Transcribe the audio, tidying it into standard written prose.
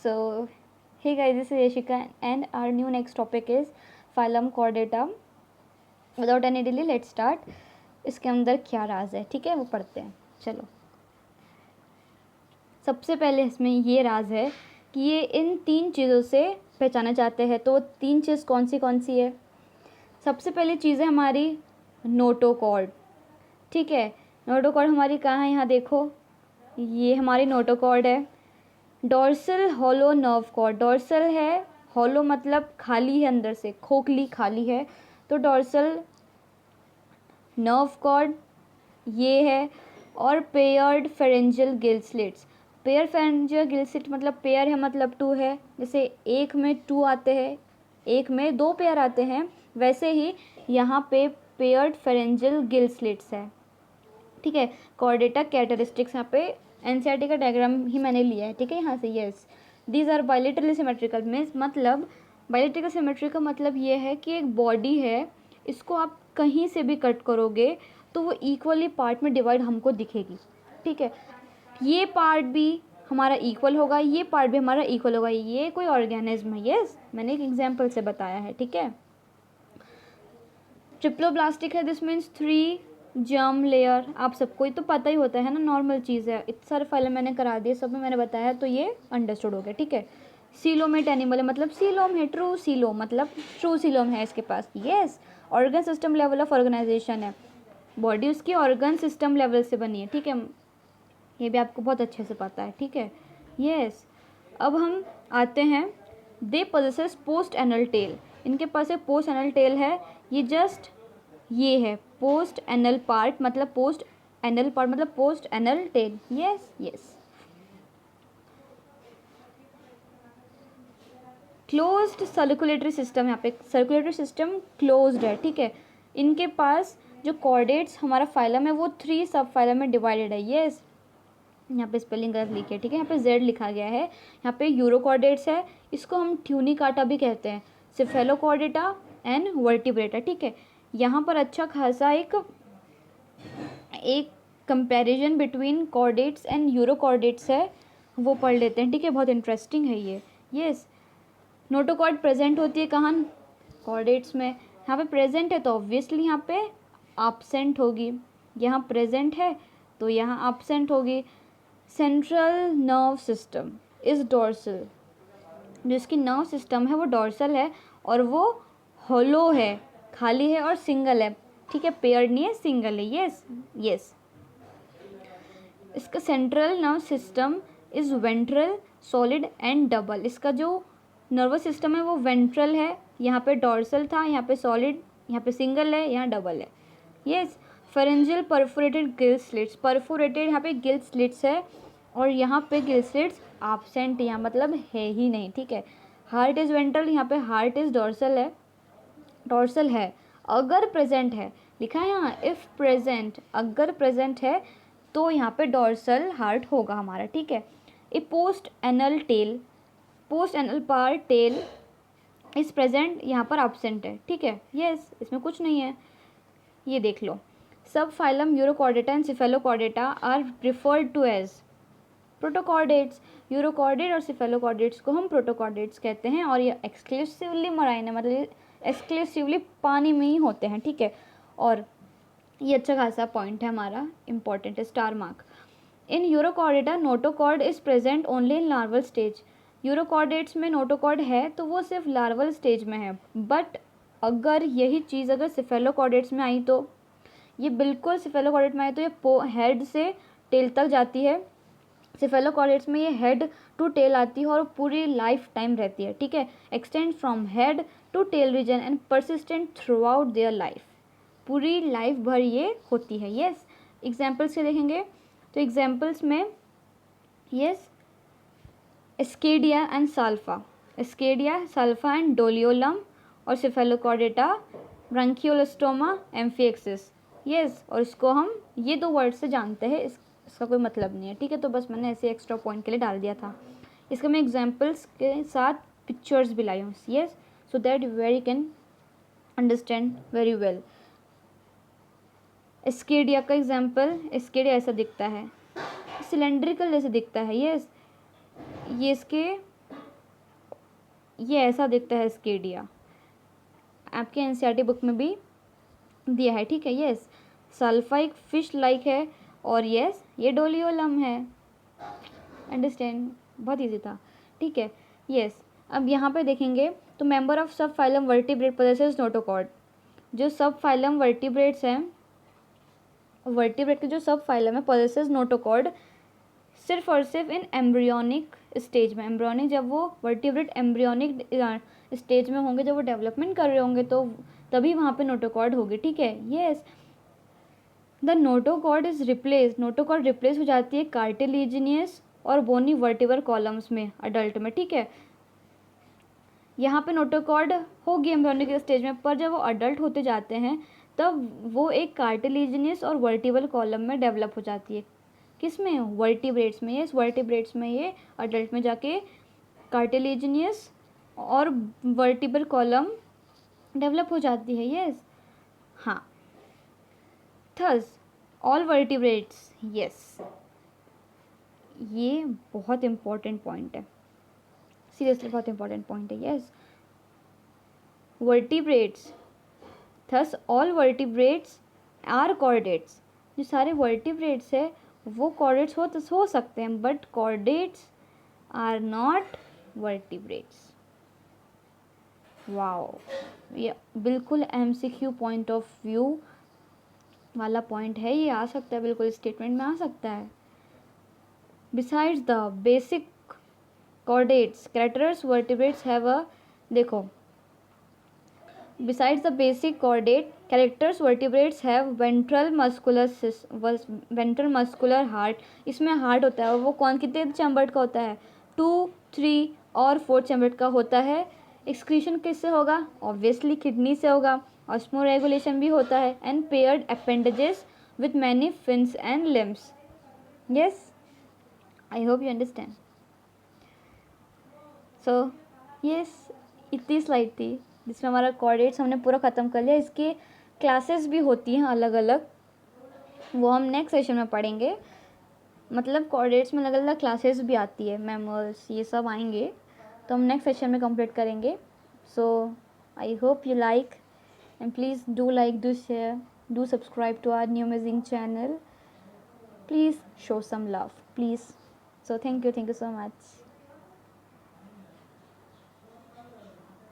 So, hey guys, this is Yashika and our new next topic is phylum Chordata. Without any delay, let's start. इसके अंदर क्या राज है, ठीक है, वो पढ़ते हैं. चलो, सबसे पहले इसमें ये राज है कि ये इन तीन चीज़ों से पहचाना जाते हैं. तो तीन चीज़ कौन सी है? सबसे पहली चीज़ है हमारी नोटोकॉर्ड. ठीक है, नोटोकॉर्ड हमारी कहाँ है? यहाँ देखो, ये हमारी नोटोकॉर्ड है. Dorsal hollow nerve cord. Dorsal है, हॉलो मतलब खाली है, अंदर से खोखली खाली है, तो डॉर्सल नर्व कॉर्ड ये है. और paired pharyngeal gill slits. Pair pharyngeal Gill slit मतलब पेयर है मतलब टू है. जैसे एक में टू आते हैं, एक में दो पेयर आते हैं, वैसे ही यहाँ पे पेयर्ड फेरेंजियल गिल स्लिट्स है. ठीक है, कॉर्डेटा कैरेक्टरिस्टिक्स यहाँ पे एनसीईआरटी का डायग्राम ही मैंने लिया है. ठीक है, यहाँ से yes, these are bilaterally symmetrical. Means मतलब बायलेटरल सिमेट्री का मतलब ये है कि एक बॉडी है, इसको आप कहीं से भी कट करोगे तो वो इक्वली पार्ट में डिवाइड हमको दिखेगी. ठीक है, ये पार्ट भी हमारा इक्वल होगा, ये पार्ट भी हमारा इक्वल होगा. ये कोई ऑर्गेनिज्म है. यस, मैंने एक एग्जाम्पल से बताया है. ठीक है, ट्रिप्लोब्लास्टिक है. This means 3 germ layer. आप सबको ये तो पता ही होता है ना, नॉर्मल चीज़ है. इतने सारे फाइल मैंने करा दिए, सब में मैंने बताया, तो ये अंडरस्टूड हो गया. ठीक है, सीलोमेट एनिमल है मतलब सीलोम है, ट्रू सीलोम मतलब ट्रू सीलोम है इसके पास. Yes, organ system level of organisation है. बॉडी उसकी ऑर्गन सिस्टम लेवल से बनी है. ठीक है, ये भी आपको बहुत अच्छे से पता है. ठीक है, यस. अब हम आते हैं, दे पोजेसेस पोस्ट एनल टेल. इनके पास एक पोस्ट एनल टेल है. ये जस्ट ये है पोस्ट एनल पार्ट मतलब पोस्ट एनल पार्ट मतलब post anal tell. Yes yes. Closed circulatory system. यहाँ पे सर्कुलेटरी सिस्टम क्लोज्ड है. ठीक है, इनके पास जो कॉर्डेट्स हमारा फाइलम है वो 3 सब फाइलम में डिवाइडेड है. यस, यहाँ पे स्पेलिंग गलत लिखी है. ठीक है, यहाँ पे जेड लिखा गया है. यहाँ पे यूरोकॉर्डेट्स है, इसको हम ट्यूनिकाटा भी कहते हैं. Cephalochordata and vertebrata. ठीक है, यहाँ पर अच्छा खासा एक comparison between chordates and urochordates है, वो पढ़ लेते हैं. ठीक है, बहुत इंटरेस्टिंग है ये. यस, नोटोकॉर्ड प्रेजेंट होती है कहाँ? कॉर्डेट्स में. यहाँ पे प्रेजेंट है तो ऑब्वियसली यहाँ पे एब्सेंट होगी. यहाँ प्रेजेंट है तो यहाँ एब्सेंट होगी. Central nerve system is dorsal. जो इसकी नर्व सिस्टम है वो डॉर्सल है और वो हॉलो है, खाली है और सिंगल है. ठीक है, पेयर्ड नहीं है, सिंगल है. Yes yes. इसका central nerve system is ventral, solid and double. इसका जो नर्वस सिस्टम है वो वेंट्रल है, यहाँ पे डॉर्सल था, यहाँ पे सॉलिड, यहाँ पे सिंगल है, यहाँ डबल है. Yes. Pharyngeal perforated gill slits. Perforated यहाँ पे गिल स्लिट्स है और यहाँ पे गिल स्लिट्स एब्सेंट, यहाँ मतलब है ही नहीं. ठीक है, हार्ट इज़ वेंट्रल, यहाँ पे हार्ट इज़ डॉर्सल है. डॉर्सल है, अगर प्रेजेंट है, लिखा है यहाँ इफ़ प्रेजेंट, अगर प्रेजेंट है तो यहाँ पे डॉर्सल हार्ट होगा हमारा. ठीक है, a post anal tail, post anal part tail is present, यहाँ पर एब्सेंट है. ठीक है, यस, इसमें कुछ नहीं है. ये देख लो, subphylum Urochordata and Cephalochordata are referred to as protochordates. Urochordate और सिफेलोकॉर्डेट्स को हम प्रोटोकॉर्डेट्स कहते हैं और ये एक्सक्लूसिवली मराइन है, मतलब एक्सक्लूसिवली पानी में ही होते हैं. ठीक है, और ये अच्छा खासा पॉइंट है हमारा, इंपॉर्टेंट है, star mark. In urochordata notochord is present only in larval stage. Urochordates में नोटोकॉर्ड है तो वो सिर्फ लार्वल स्टेज में है. बट अगर यही चीज़ अगर सिफेलोकॉर्डेट्स में आई तो, ये बिल्कुल सिफेलोकॉर्डेट में आई तो ये हेड से टेल तक जाती है. सिफेलोकॉर्डेट्स में ये हेड टू टेल आती है और पूरी लाइफ टाइम रहती है. ठीक है, extend from head to tail region and persistent throughout their life. पूरी लाइफ भर ये होती है. यस, एग्जाम्पल्स से देखेंगे तो एग्जाम्पल्स में yes, Ascidia and Salpa. Ascidia, Salpa and Doliolum. और सिफेलोकॉर्डेटा ब्रांकियोलोस्टोमा, एम्फिएक्सिस. यस, और इसको हम ये 2 वर्ड से जानते हैं, इसका कोई मतलब नहीं है. ठीक है, तो बस मैंने ऐसे एक्स्ट्रा पॉइंट के लिए डाल दिया था. इसका मैं एग्जाम्पल्स के साथ पिक्चर्स भी लाई हूँ. Yes, so that very can understand very well. Ascidia का एग्जाम्पल, एस्केडिया ऐसा दिखता है, सिलेंड्रिकल जैसे दिखता है. यस, ये इसके ये ऐसा दिखता है स्केडिया, आपके एनसीईआरटी बुक में भी दिया है, ठीक है। यस, सल्फाइक फिश लाइक है, और यस ये डोलियोलम है। अंडरस्टैंड, बहुत इजी था, ठीक है। यस, अब यहाँ पे देखेंगे तो मेंबर ऑफ सब फाइलम वर्टिब्रेट पोजेसेस नोटोकॉर्ड। जो सब फाइलम वर्टिब्रेट्स हैं, वर्टिब्रेट के जो सब फाइलम है पोजेसेस नोटोकॉर्ड सिर्फ और सिर्फ इन एम्ब्रियोनिक स्टेज में। एम्ब्रियोनिक, जब वो वर्टिब्रेट एम्ब्रियोनिक स्टेज में होंगे, जब वो डेवलपमेंट कर रहे होंगे, तो तभी वहाँ पे नोटोकॉर्ड होगी, ठीक है। Yes, the notochord is replace, notochord replace हो जाती है कार्टिलेजिनियस और बोनी वर्टिबर कॉलम्स में अडल्ट में, ठीक है। यहाँ पे नोटोकॉर्ड होगी एम्ब्रियोनिक स्टेज में, पर जब वो अडल्ट होते जाते हैं तब वो एक कार्टिलेजिनियस और वर्टिबल कॉलम में डेवलप हो जाती है। किस में? वर्टिब्रेट्स में। यस, वर्टिब्रेट्स में ये अडल्ट में जाके कार्टिलेजिनियस और वर्टिबल कॉलम डेवलप हो जाती है। यस, हाँ। थस ऑल वर्टिब्रेट्स, यस, ये बहुत इंपॉर्टेंट पॉइंट है, सीरियसली बहुत इंपॉर्टेंट पॉइंट है। Yes, vertebrates, thus all vertebrates are chordates. जो सारे वर्टिब्रेट्स है वो कॉर्डेट्स हो सकते हैं, but chordates are not vertebrates. Wow, ये बिल्कुल एमसीक्यू पॉइंट ऑफ व्यू वाला पॉइंट है, ये आ सकता है, बिल्कुल स्टेटमेंट में आ सकता है। Besides the basic chordates characters vertebrates have a, देखो, besides the basic chordate characters vertebrates have ventral muscular heart। इसमें हार्ट होता है, वो कौन कितने चैम्बर्ड का होता है? 2, 3 और 4 चैम्बर्ड का होता है। एक्सक्रीशन किससे होगा? ऑब्वियसली किडनी से होगा। ऑस्मो रेगुलेशन भी होता है, and paired appendages with many fins and limbs. Yes, I hope you understand. So yes, इतनी स्लाइड थी जिसमें हमारा कॉर्डेट्स हमने पूरा ख़त्म कर लिया। इसके क्लासेस भी होती हैं अलग अलग, वो हम नेक्स्ट सेशन में पढ़ेंगे। मतलब कॉर्डेट्स में अलग अलग क्लासेस भी आती है, मैमल्स, ये सब आएंगे, तो हम नेक्स्ट सेशन में कंप्लीट करेंगे। So I hope you like, and please do like, do share, do subscribe to our new amazing channel. Please show some love, please. So thank you so much.